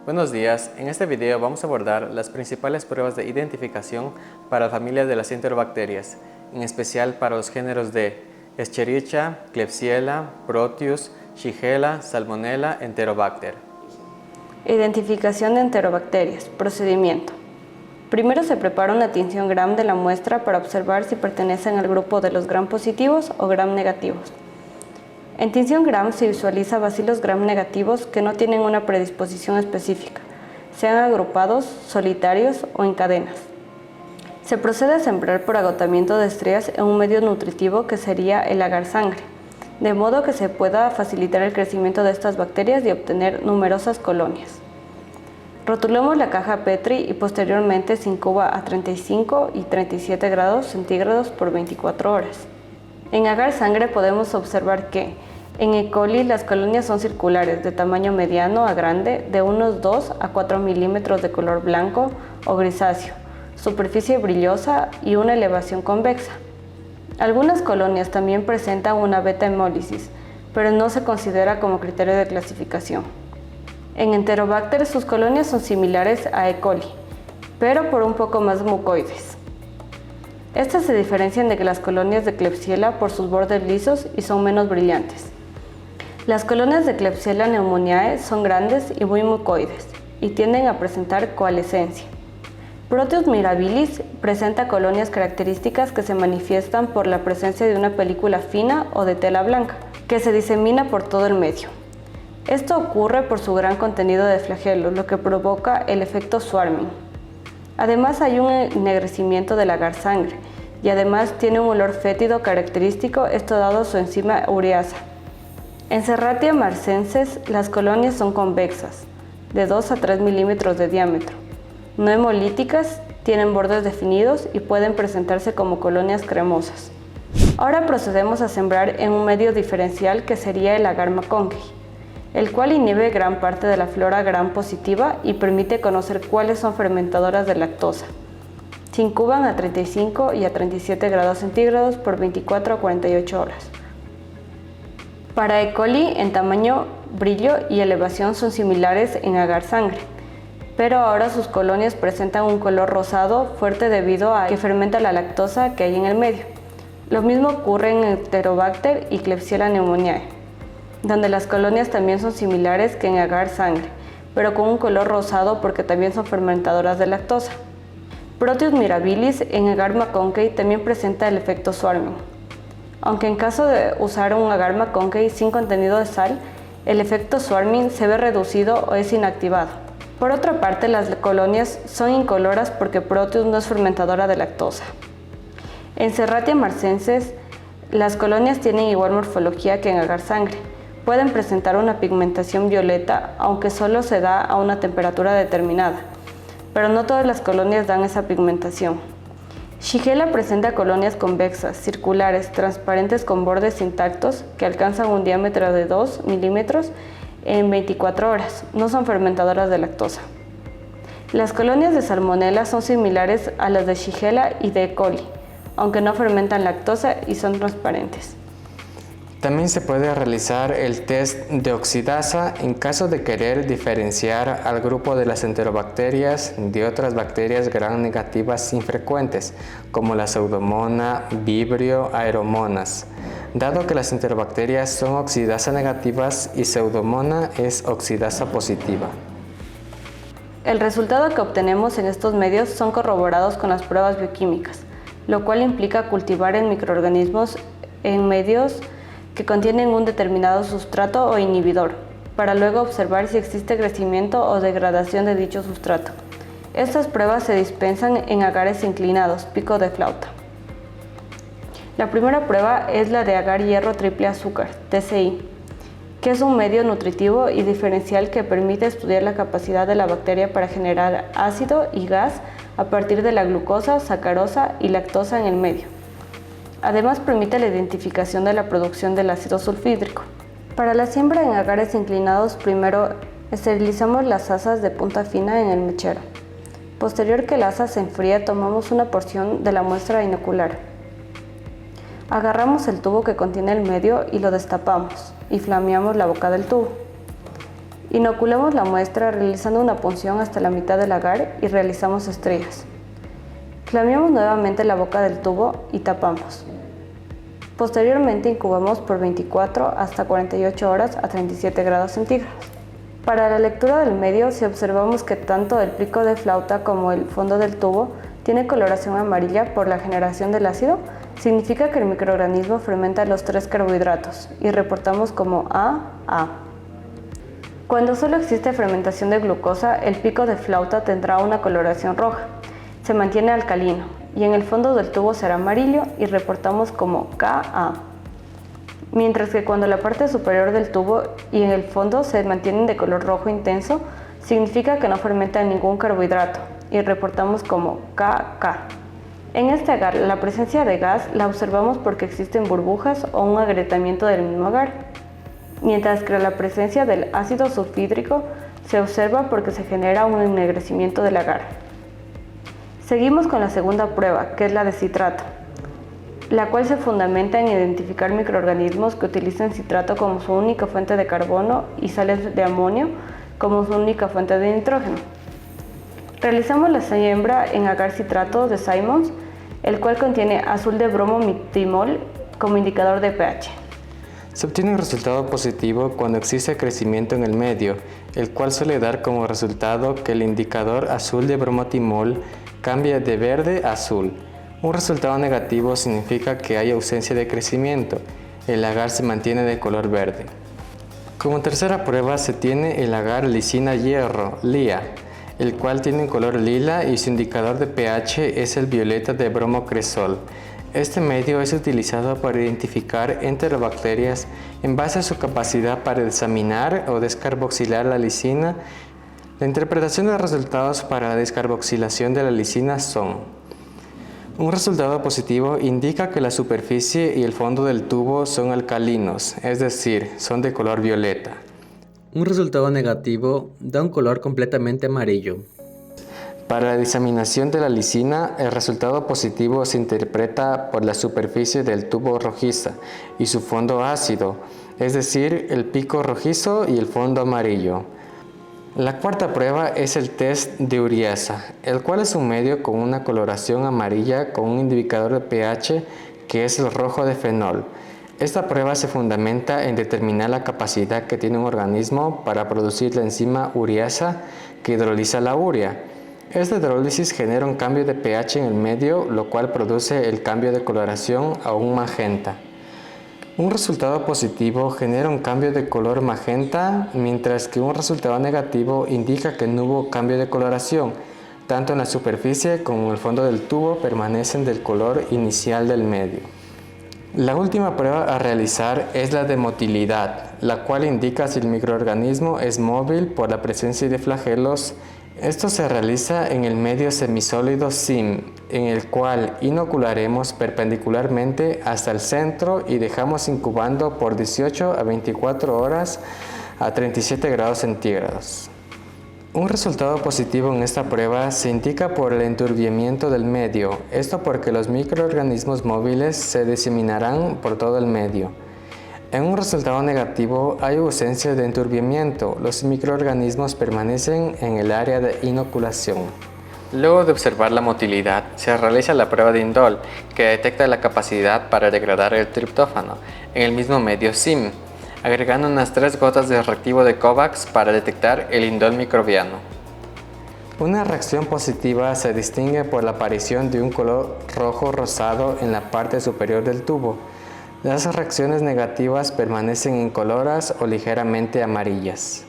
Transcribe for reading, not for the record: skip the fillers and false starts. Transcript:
Buenos días, en este video vamos a abordar las principales pruebas de identificación para la familia de las enterobacterias, en especial para los géneros de Escherichia, Klebsiella, Proteus, Shigella, Salmonella, Enterobacter. Identificación de enterobacterias. Procedimiento. Primero se prepara una tinción Gram de la muestra para observar si pertenecen al grupo de los Gram positivos o Gram negativos. En tinción Gram se visualiza bacilos Gram negativos que no tienen una predisposición específica, sean agrupados, solitarios o en cadenas. Se procede a sembrar por agotamiento de estrías en un medio nutritivo que sería el agar sangre, de modo que se pueda facilitar el crecimiento de estas bacterias y obtener numerosas colonias. Rotulamos la caja Petri y posteriormente se incuba a 35 y 37 grados centígrados por 24 horas. En agar sangre podemos observar que en E. coli las colonias son circulares de tamaño mediano a grande, de unos 2 a 4 milímetros de color blanco o grisáceo, superficie brillosa y una elevación convexa. Algunas colonias también presentan una beta-hemólisis, pero no se considera como criterio de clasificación. En Enterobacter sus colonias son similares a E. coli, pero por un poco más mucoides. Estas se diferencian de las colonias de Klebsiella por sus bordes lisos y son menos brillantes. Las colonias de Klebsiella pneumoniae son grandes y muy mucoides y tienden a presentar coalescencia. Proteus mirabilis presenta colonias características que se manifiestan por la presencia de una película fina o de tela blanca, que se disemina por todo el medio. Esto ocurre por su gran contenido de flagelos, lo que provoca el efecto swarming. Además hay un ennegrecimiento del agar sangre y además tiene un olor fétido característico, esto dado su enzima ureasa. En Serratia marcensis las colonias son convexas, de 2 a 3 milímetros de diámetro, no hemolíticas, tienen bordes definidos y pueden presentarse como colonias cremosas. Ahora procedemos a sembrar en un medio diferencial que sería el agar McConkey, el cual inhibe gran parte de la flora Gram positiva y permite conocer cuáles son fermentadoras de lactosa. Se incuban a 35 y a 37 grados centígrados por 24 a 48 horas. Para E. coli, en tamaño, brillo y elevación son similares en agar sangre, pero ahora sus colonias presentan un color rosado fuerte debido a que fermenta la lactosa que hay en el medio. Lo mismo ocurre en Enterobacter y Klebsiella pneumoniae, donde las colonias también son similares que en agar sangre, pero con un color rosado porque también son fermentadoras de lactosa. Proteus mirabilis en agar McConkey también presenta el efecto swarming. Aunque en caso de usar un agar McConkey sin contenido de sal, el efecto swarming se ve reducido o es inactivado. Por otra parte, las colonias son incoloras porque Proteus no es fermentadora de lactosa. En Serratia marcensis, las colonias tienen igual morfología que en agar sangre. Pueden presentar una pigmentación violeta, aunque solo se da a una temperatura determinada, pero no todas las colonias dan esa pigmentación. Shigella presenta colonias convexas, circulares, transparentes con bordes intactos que alcanzan un diámetro de 2 milímetros en 24 horas. No son fermentadoras de lactosa. Las colonias de Salmonella son similares a las de Shigella y de E. coli, aunque no fermentan lactosa y son transparentes. También se puede realizar el test de oxidasa en caso de querer diferenciar al grupo de las enterobacterias de otras bacterias gram negativas infrecuentes, como la Pseudomonas, Vibrio, Aeromonas. Dado que las enterobacterias son oxidasa negativas y Pseudomonas es oxidasa positiva. El resultado que obtenemos en estos medios son corroborados con las pruebas bioquímicas, lo cual implica cultivar en microorganismos en medios que contienen un determinado sustrato o inhibidor, para luego observar si existe crecimiento o degradación de dicho sustrato. Estas pruebas se dispensan en agares inclinados, pico de flauta. La primera prueba es la de agar hierro triple azúcar, TCI, que es un medio nutritivo y diferencial que permite estudiar la capacidad de la bacteria para generar ácido y gas a partir de la glucosa, sacarosa y lactosa en el medio. Además permite la identificación de la producción del ácido sulfídrico. Para la siembra en agares inclinados, primero esterilizamos las asas de punta fina en el mechero. Posterior que la asa se enfríe, tomamos una porción de la muestra a inocular. Agarramos el tubo que contiene el medio y lo destapamos y flameamos la boca del tubo. Inoculamos la muestra realizando una punción hasta la mitad del agar y realizamos estrías. Flameamos nuevamente la boca del tubo y tapamos. Posteriormente incubamos por 24 hasta 48 horas a 37 grados centígrados. Para la lectura del medio, si observamos que tanto el pico de flauta como el fondo del tubo tiene coloración amarilla por la generación del ácido, significa que el microorganismo fermenta los 3 carbohidratos y reportamos como AA. Cuando solo existe fermentación de glucosa, el pico de flauta tendrá una coloración roja, se mantiene alcalino y en el fondo del tubo será amarillo y reportamos como Ka. Mientras que cuando la parte superior del tubo y en el fondo se mantienen de color rojo intenso, significa que no fermenta ningún carbohidrato y reportamos como KK. En este agar, la presencia de gas la observamos porque existen burbujas o un agrietamiento del mismo agar, mientras que la presencia del ácido sulfídrico se observa porque se genera un ennegrecimiento del agar. Seguimos con la segunda prueba, que es la de citrato, la cual se fundamenta en identificar microorganismos que utilizan citrato como su única fuente de carbono y sales de amonio como su única fuente de nitrógeno. Realizamos la siembra en agar citrato de Simons, el cual contiene azul de bromo-timol como indicador de pH. Se obtiene un resultado positivo cuando existe crecimiento en el medio, el cual suele dar como resultado que el indicador azul de bromotimol cambia de verde a azul. Un resultado negativo significa que hay ausencia de crecimiento, el agar se mantiene de color verde. Como tercera prueba se tiene el agar lisina-hierro, LIA, el cual tiene un color lila y su indicador de pH es el violeta de bromocresol. Este medio es utilizado para identificar enterobacterias en base a su capacidad para desaminar o descarboxilar la lisina. La interpretación de los resultados para la descarboxilación de la lisina son: un resultado positivo indica que la superficie y el fondo del tubo son alcalinos, es decir, son de color violeta. Un resultado negativo da un color completamente amarillo. Para la disaminación de la lisina, el resultado positivo se interpreta por la superficie del tubo rojiza y su fondo ácido, es decir, el pico rojizo y el fondo amarillo. La cuarta prueba es el test de ureasa, el cual es un medio con una coloración amarilla con un indicador de pH que es el rojo de fenol. Esta prueba se fundamenta en determinar la capacidad que tiene un organismo para producir la enzima ureasa que hidroliza la urea. Esta hidrólisis genera un cambio de pH en el medio, lo cual produce el cambio de coloración a un magenta. Un resultado positivo genera un cambio de color magenta, mientras que un resultado negativo indica que no hubo cambio de coloración. Tanto en la superficie como en el fondo del tubo permanecen del color inicial del medio. La última prueba a realizar es la de motilidad, la cual indica si el microorganismo es móvil por la presencia de flagelos. Esto se realiza en el medio semisólido SIM, en el cual inocularemos perpendicularmente hasta el centro y dejamos incubando por 18 a 24 horas a 37 grados centígrados. Un resultado positivo en esta prueba se indica por el enturbiamiento del medio, esto porque los microorganismos móviles se diseminarán por todo el medio. En un resultado negativo hay ausencia de enturbiamiento, los microorganismos permanecen en el área de inoculación. Luego de observar la motilidad, se realiza la prueba de indol, que detecta la capacidad para degradar el triptófano en el mismo medio SIM, agregando unas 3 gotas de reactivo de COVAX para detectar el indol microbiano. Una reacción positiva se distingue por la aparición de un color rojo rosado en la parte superior del tubo. Las reacciones negativas permanecen incoloras o ligeramente amarillas.